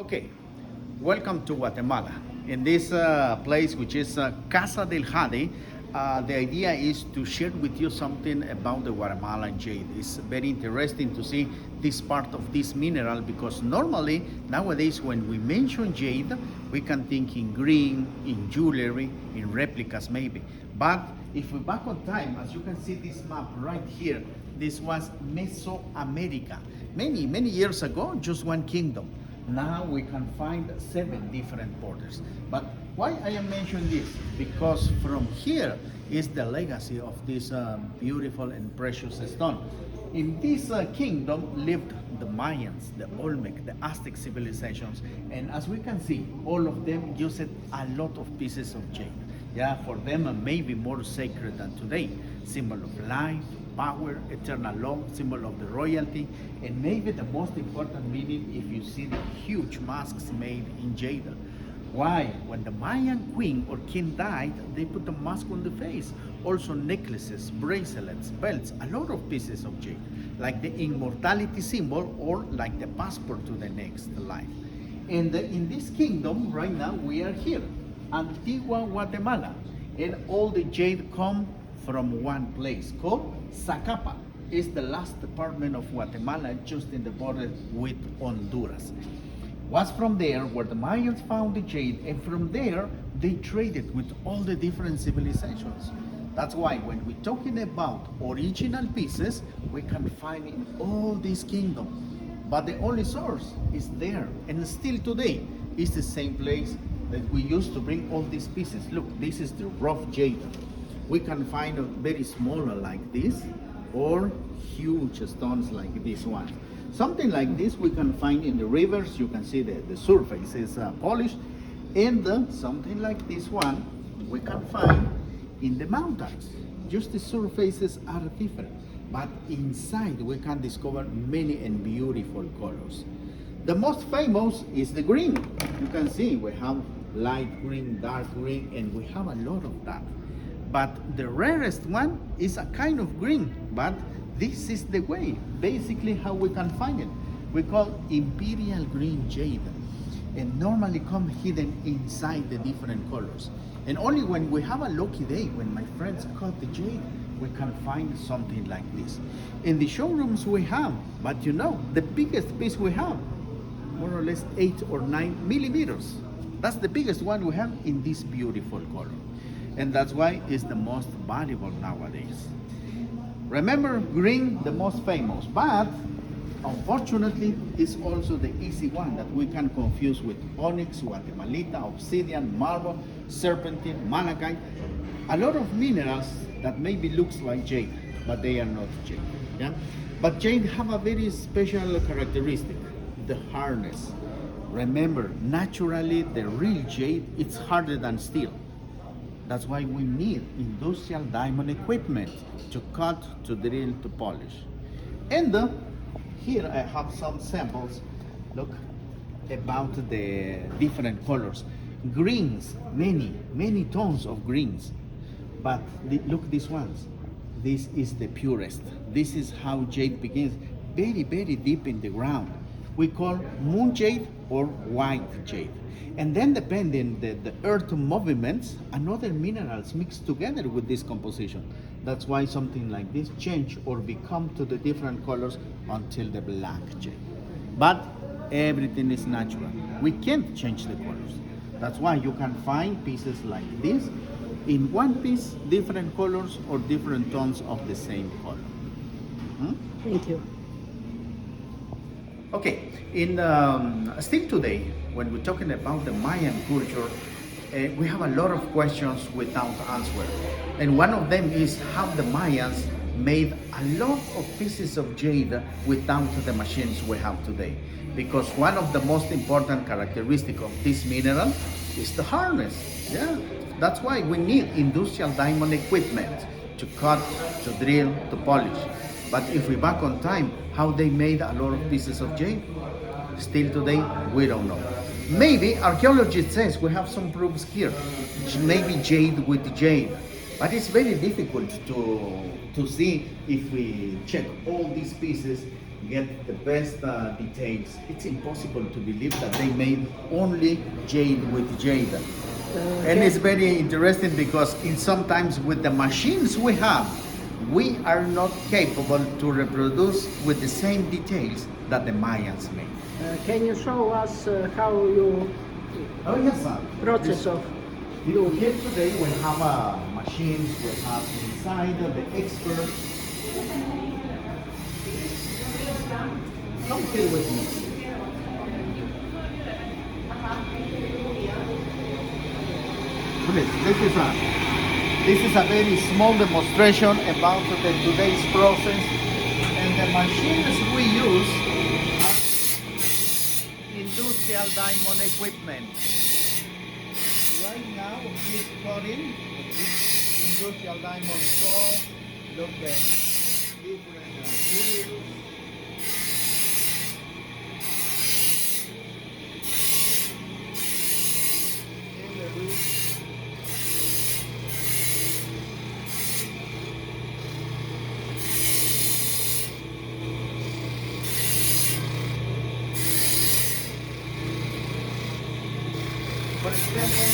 Okay, welcome to Guatemala. In this place, which is Casa del Jade, the idea is to share with you something about the Guatemalan jade. It's very interesting to see this part of this mineral because normally nowadays when we mention jade, we can think in green, in jewelry, in replicas maybe. But if we back on time, as you can see this map right here, this was Mesoamerica. Many years ago, just one kingdom. Now we can find 7 different borders. But why I am mentioning this? Because from here is the legacy of this beautiful and precious stone. In this kingdom lived the Mayans, the Olmec, the Aztec civilizations, and as we can see, all of them used a lot of pieces of jade. Yeah, for them maybe more sacred than today. Symbol of life, power, eternal love, symbol of the royalty, and maybe the most important meaning if you see the huge masks made in jade. Why? When the Mayan queen or king died, they put a mask on the face. Also necklaces, bracelets, belts, a lot of pieces of jade, like the immortality symbol or like the passport to the next life. And in this kingdom, right now, we are here, Antigua Guatemala, and all the jade come from one place called Zacapa. It's the last department of Guatemala, just in the border with Honduras. Was from there where the Mayans found the jade, and from there they traded with all the different civilizations. That's why when we're talking about original pieces, we can find in all this kingdom. But the only source is there, and still today is the same place that we used to bring all these pieces. Look, this is the rough jade. We can find a very smaller like this, or huge stones like this one. Something like this we can find in the rivers. You can see the surface is polished. And something like this one we can find in the mountains. Just the surfaces are different. But inside we can discover many and beautiful colors. The most famous is the green. You can see we have light green, dark green, and we have a lot of that. But the rarest one is a kind of green, but this is the way, basically how we can find it. We call imperial green jade, and normally come hidden inside the different colors. And only when we have a lucky day, when my friends cut the jade, we can find something like this. In the showrooms we have, but you know, the biggest piece we have, more or less 8 or 9 millimeters. That's the biggest one we have in this beautiful color. And that's why it's the most valuable nowadays. Remember, green, the most famous, but unfortunately, it's also the easy one that we can confuse with onyx, guatemalita, obsidian, marble, serpentine, malachite. A lot of minerals that maybe looks like jade, but they are not jade. Yeah? But jade have a very special characteristic, the hardness. Remember, naturally, the real jade, it's harder than steel. That's why we need industrial diamond equipment to cut, to drill, to polish. And here I have some samples, look, about the different colors. Greens, many tones of greens. But look these ones. This is the purest. This is how jade begins, very deep in the ground. We call moon jade or white jade. And then depending the earth movements, another minerals mix together with this composition. That's why something like this change or become to the different colors until the black jade. But everything is natural. We can't change the colors. That's why you can find pieces like this in one piece, different colors or different tones of the same color. Thank you. Okay, still today, when we're talking about the Mayan culture, we have a lot of questions without answer. And one of them is how the Mayans made a lot of pieces of jade without the machines we have today. Because one of the most important characteristics of this mineral is the hardness. Yeah, that's why we need industrial diamond equipment to cut, to drill, to polish. But if we back on time, how they made a lot of pieces of jade, still today, we don't know. Maybe archaeology says we have some proofs here, maybe jade with jade, but it's very difficult to see if we check all these pieces get the best details. It's impossible to believe that they made only jade with jade. And it's very interesting because in sometimes with the machines we have, we are not capable to reproduce with the same details that the Mayans made. Can you show us how you Oh yes, sir. process of Here today we have machines, we have inside the experts. Come here with me. Please, this is a very small demonstration about today's process, and the machines we use are industrial diamond equipment. Right now he's cutting industrial diamond saw. Look at different materials. For example,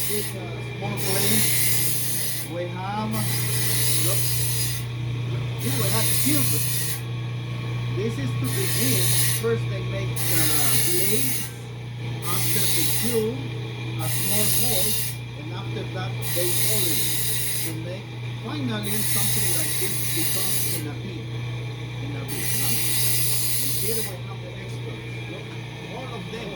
this small place we have, look, here we have cubes. This is to begin. First they make the blades, after the cube, a small hole, and after that they polish to make finally something like this becomes in a bead. No? And here we have the experts. Look, all of them.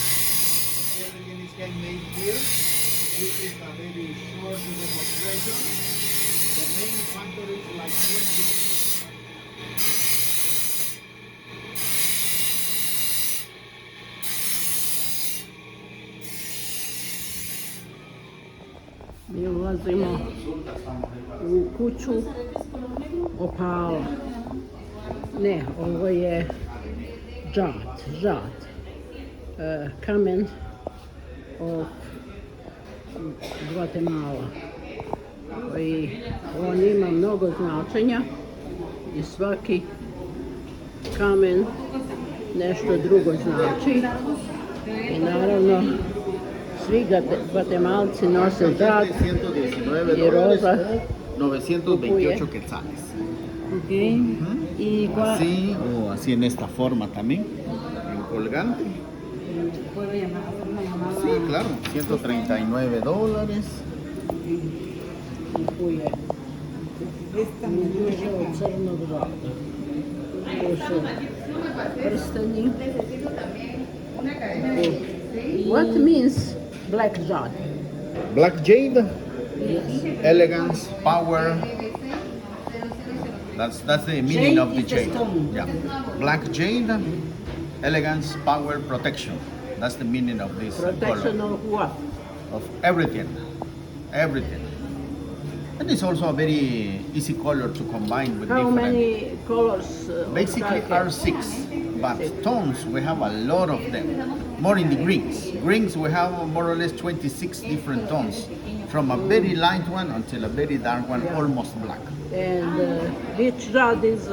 Everything is handmade here. This is a very short demonstration. The main factory is like 20 minutes. Mi ulazimo u kuću opala. Ne, ovo je žad. Kamen of Guatemala. I on ima mnogo značenja i svaki kamen nešto drugo znači. I naravno svi Guatemalci nose žad i roza 928 quetzales. Ok. ¿Y cuál? Así o así en esta forma también, en colgante. ¿Puedo llamar, hacer una llamada? Sí, claro, $139. Kupuje Esta me duže od crnog žada. To su prsteni. What means black jade? Black jade, Yes. elegance, power. That's the meaning Jade of the is the jade. stone. Yeah, black jade, elegance, power, protection. That's the meaning of this Protection color. of what? Of everything. And it's also a very easy color to combine with How different. many colors? Basically are 6, but tones we have a lot of them. More in the greens. Greens we have more or less 26 different tones, from a very light one until a very dark one, almost black. And which jade is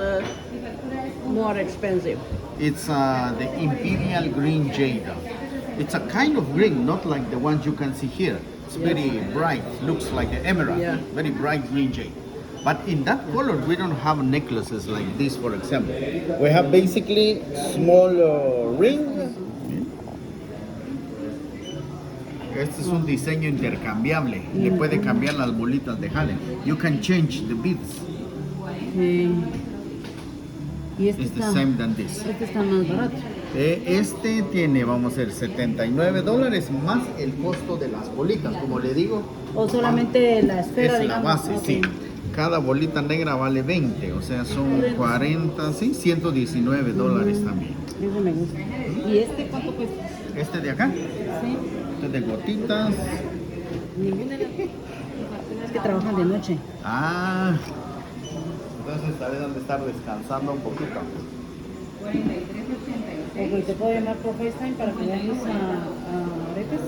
more expensive? It's the Imperial Green Jade. It's a kind of green, not like the ones you can see here. It's very bright, looks like an emerald, Yeah. very bright green jade. But in that color, we don't have necklaces like this, for example. We have basically small ring. Este es un diseño intercambiable. Le puede cambiar las bolitas de jade. You can change the beads. Y este It's the está, same than this. este está más barato. Este tiene, vamos a ver, $79 más el costo de las bolitas, como le digo. O solamente la esfera, Es la digamos. base, Ok. sí. Cada bolita negra vale 20, o sea, son 40, sí, $119 también. Ese me gusta. ¿Y este cuánto cuesta? Este de acá, Sí. este de gotitas. Ninguna de las... Es que trabajan de noche. Ah, entonces tal vez han de estar descansando un poquito. 43.80. Ok, ¿te puedo llamar por FaceTime para que vayas a aretes?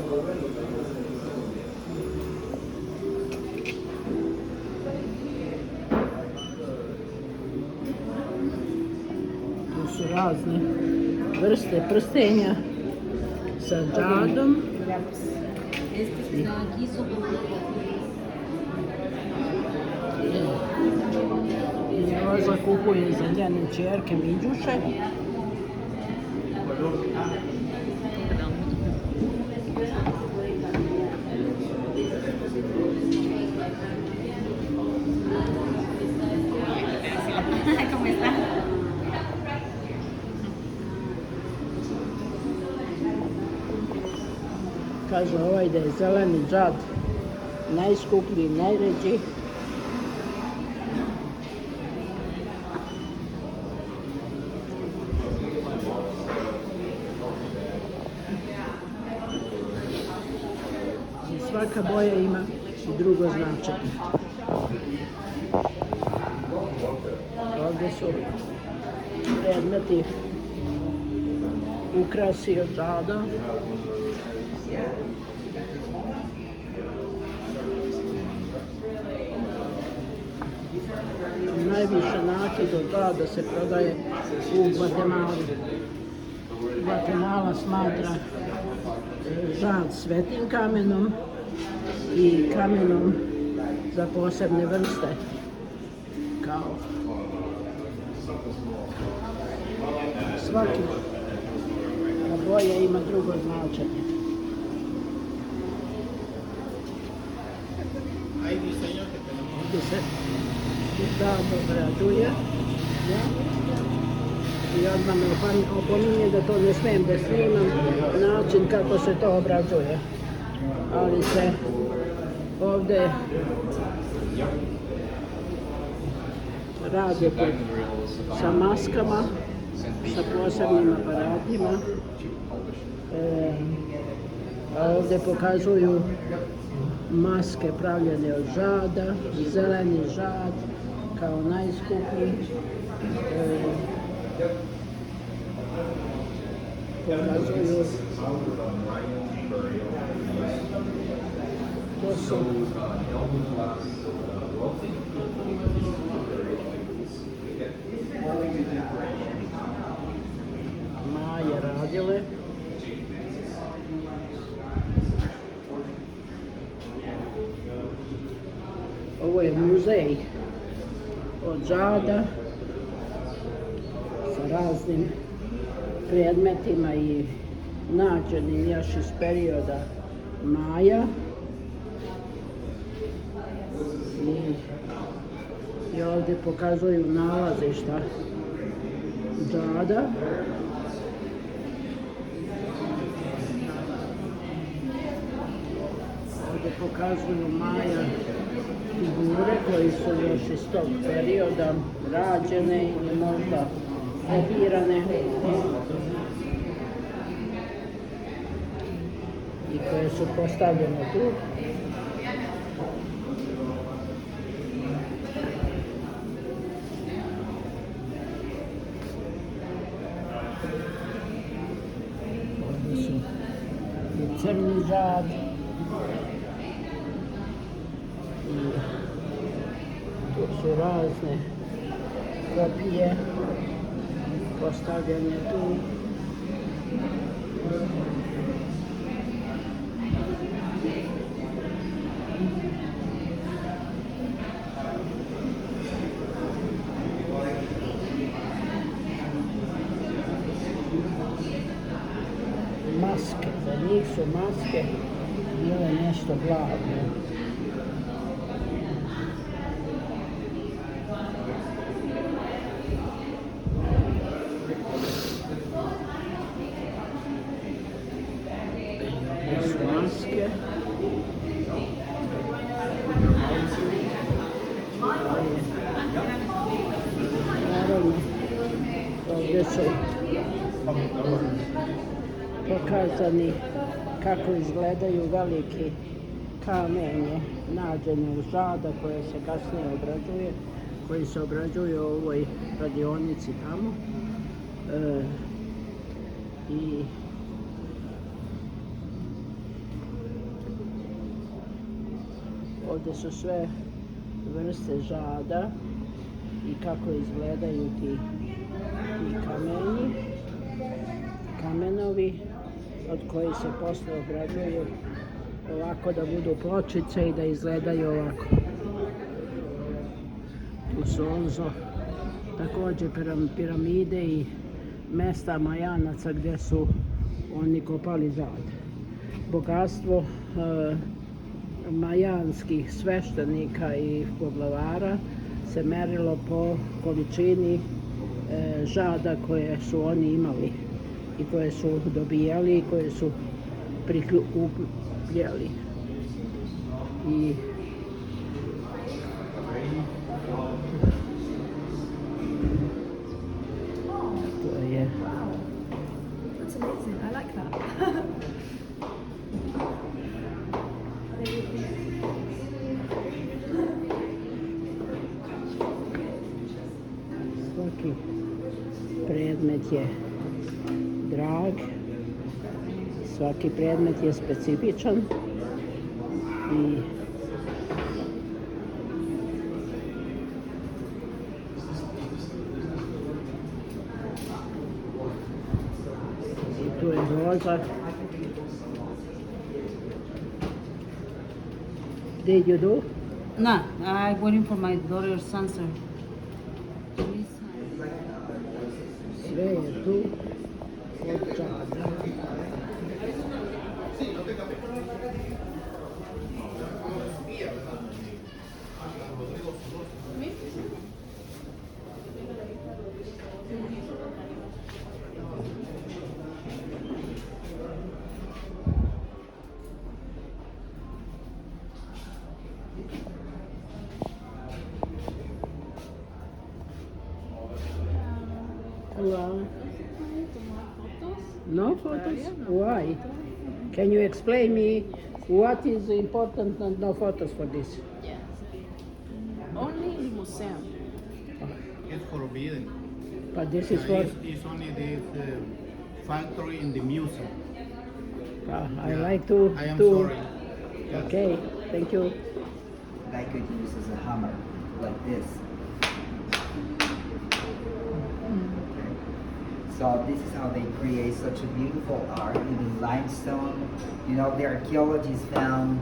su razne vrste prstenja sa džadom. I Roza kupuje za njene ćerke Miđuše. Kaže ovaj da je zeleni džad najskuplji, najređi. I svaka boja ima i drugo značenje. Ovdje su predmeti ukrasi od džada. Najviše nakid od džada se prodaje u Gvatemali. Gvatemala smatra žad svetim kamenom i kamenom za posebne vrste, kao svaki boja ima drugo značenje. Ovdje se džad obrađuje i odmah me opominje da to ne smijem da snimam način kako se to obrađuje. Ali se ovdje radi sa maskama, sa posebnim aparatima. Ovdje pokazuju maske pravljene od žada, zeleni žad kao najskuplji. Pokazuju to su Maje radile. Ovo je muzej od žada sa raznim predmetima i nađenim još iz perioda Maja. I ovdje pokazuju nalazišta džada. Ovdje pokazuju Maja figure koji su još iz tog perioda rađene ili možda kopirane i koje su postavljene tu. Ovdje su i crni žad. Tu su razne kopije postavljene tu. Maske, za njih su maske bile nešto glavno. Maske. Naravno, ovdje su pokazani kako izgledaju veliki kamenje nađene u žada koje se kasnije obrađuje, koji se obrađuju u ovoj radionici tamo. I ovdje su sve vrste žada i kako izgledaju ti kameni, kamenovi od kojih se posle obrađuju ovako da budu pločice i da izgledaju ovako. Tu su onzo također piramide i mesta Majanaca gdje su oni kopali zlata. Bogatstvo majanskih sveštenika i poglavara se merilo po količini žada koje su oni imali i koje su dobijali i koje su prikupljali. I to je That's amazing. I like that. svaki predmet je drag, svaki predmet je specifičan i tu je roza. Did you do? No, I'm waiting for my daughter's answer. Sve je tu. Od Zada. Hello. No photos? Why? Can you explain me what is important and no photos for this? Yes. Only in the museum. It's forbidden. But this is for. It's only this factory in the museum. I like to. I am to. sorry. Okay, thank you. That I could use as a hammer, like this. So this is how they create such a beautiful art, even limestone. You know, the archaeologists found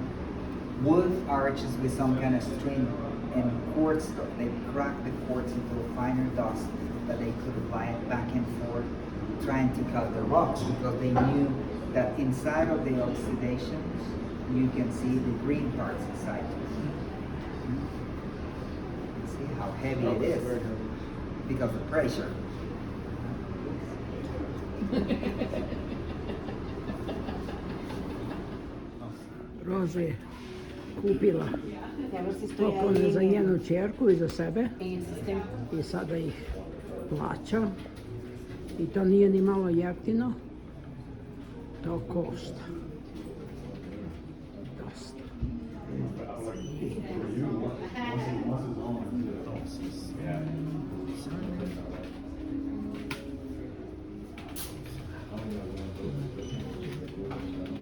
wood arches with some kind of string and quartz. They cracked the quartz into a finer dust that they could apply it back and forth, trying to cut the rocks, because they knew that inside of the oxidations, you can see the green parts inside. See how heavy it is because of pressure. Roza je kupila poklone za njenu čerku i za sebe i sada ih plaća. I to nije ni malo jeftino, to košta. Dosta.